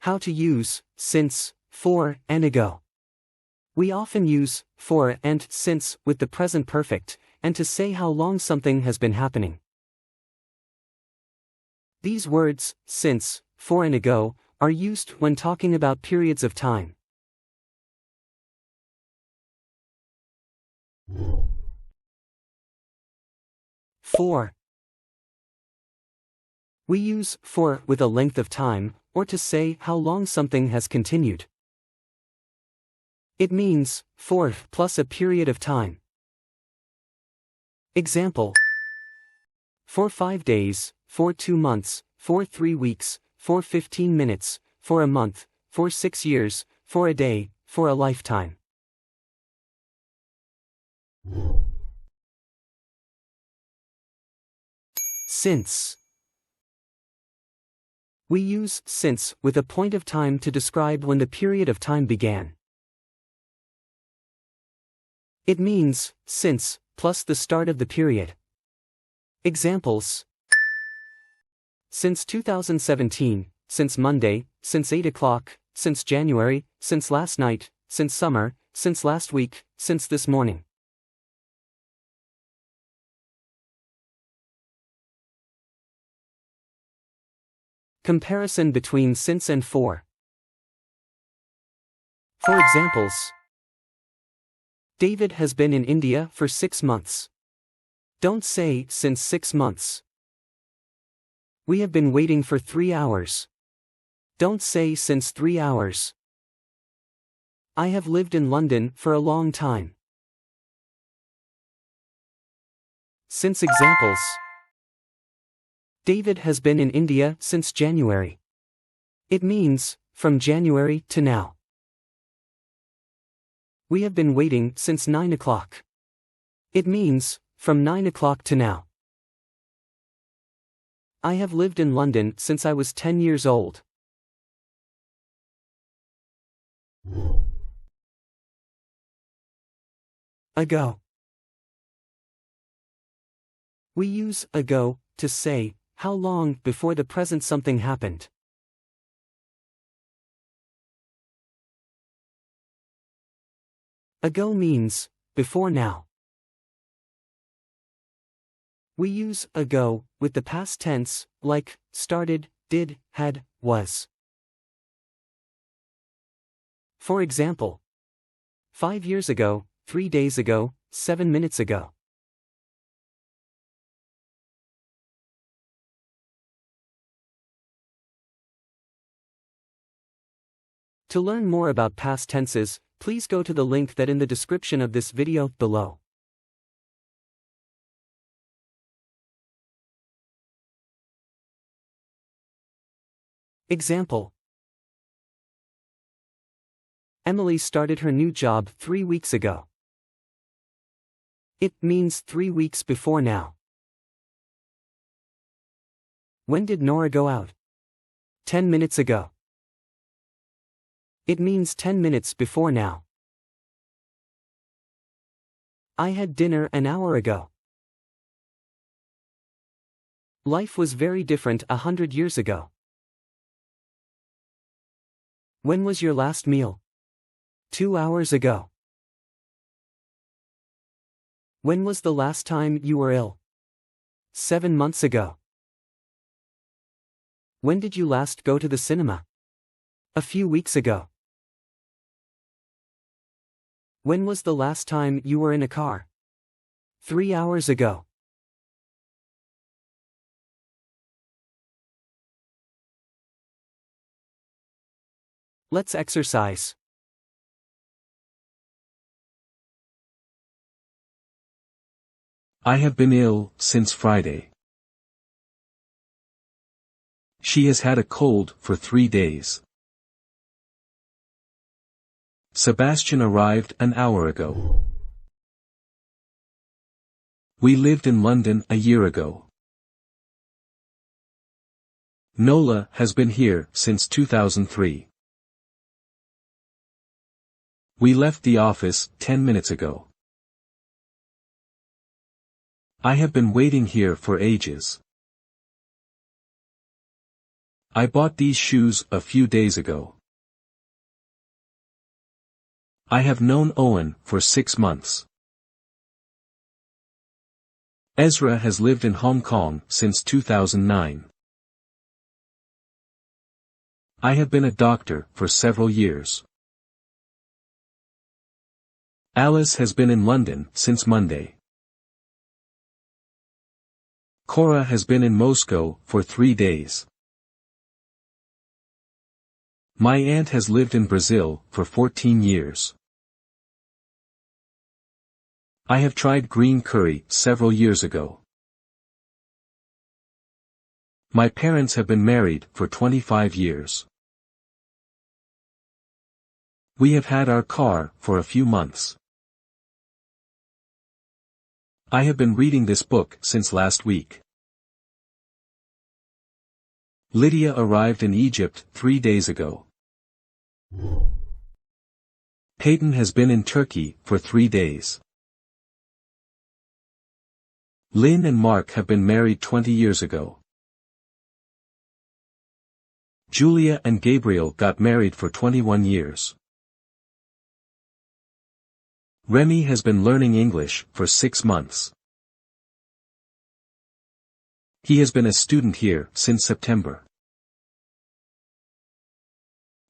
How to use since, for, and ago. We often use for and since with the present perfect, and to say how long something has been happening. These words, since, for and ago, are used when talking about periods of time. For. We use for with a length of time, or to say how long something has continued. It means for plus a period of time. Example: for 5 days, for 2 months, for 3 weeks, for 15 minutes, for a month, for 6 years, for a day, for a lifetime. Since. We use since with a point of time to describe when the period of time began. It means since plus the start of the period. Examples: since 2017, since Monday, since 8 o'clock, since January, since last night, since summer, since last week, since this morning. Comparison between since and for. For examples: David has been in India for 6 months. Don't say since 6 months. We have been waiting for 3 hours. Don't say since 3 hours. I have lived in London for a long time. Since examples: David has been in India since January. It means from January to now. We have been waiting since 9 o'clock. It means from 9 o'clock to now. I have lived in London since I was 10 years old. Ago. We use ago to say how long before the present something happened. Ago means before now. We use ago with the past tense, like started, did, had, was. For example: 5 years ago, 3 days ago, 7 minutes ago. To learn more about past tenses, please go to the link that in the description of this video below. Example: Emily started her new job 3 weeks ago. It means 3 weeks before now. When did Nora go out? 10 minutes ago. It means 10 minutes before now. I had dinner an hour ago. Life was very different 100 years ago. When was your last meal? 2 hours ago. When was the last time you were ill? 7 months ago. When did you last go to the cinema? A few weeks ago. When was the last time you were in a car? 3 hours ago. Let's exercise. I have been ill since Friday. She has had a cold for 3 days. Sebastian arrived an hour ago. We lived in London a year ago. Nola has been here since 2003. We left the office 10 minutes ago. I have been waiting here for ages. I bought these shoes a few days ago. I have known Owen for 6 months. Ezra has lived in Hong Kong since 2009. I have been a doctor for several years. Alice has been in London since Monday. Cora has been in Moscow for 3 days. My aunt has lived in Brazil for 14 years. I have tried green curry several years ago. My parents have been married for 25 years. We have had our car for a few months. I have been reading this book since last week. Lydia arrived in Egypt 3 days ago. Peyton has been in Turkey for 3 days. Lynn and Mark have been married 20 years ago. Julia and Gabriel got married for 21 years. Remy has been learning English for 6 months. He has been a student here since September.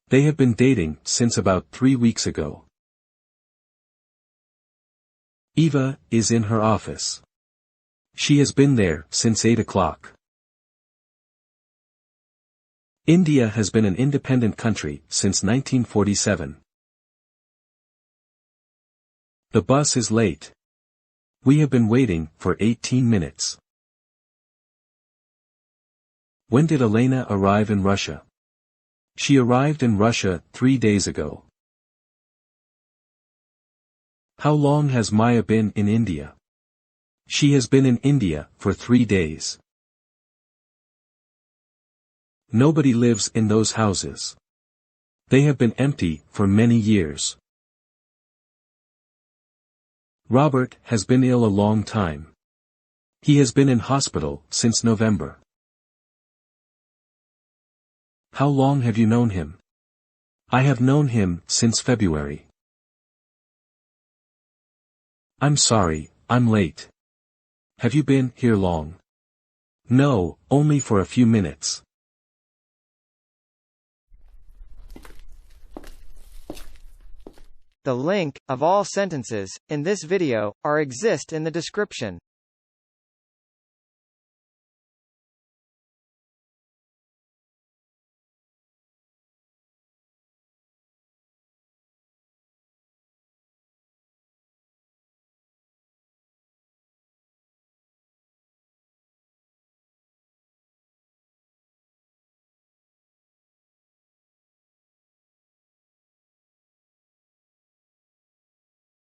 They have been dating since about 3 weeks ago. Eva is in her office. She has been there since 8 o'clock. India has been an independent country since 1947. The bus is late. We have been waiting for 18 minutes. When did Elena arrive in Russia? She arrived in Russia 3 days ago. How long has Maya been in India? She has been in India for 3 days. Nobody lives in those houses. They have been empty for many years. Robert has been ill a long time. He has been in hospital since November. How long have you known him? I have known him since February. I'm sorry, I'm late. Have you been here long? No, only for a few minutes. The link of all sentences in this video exist in the description.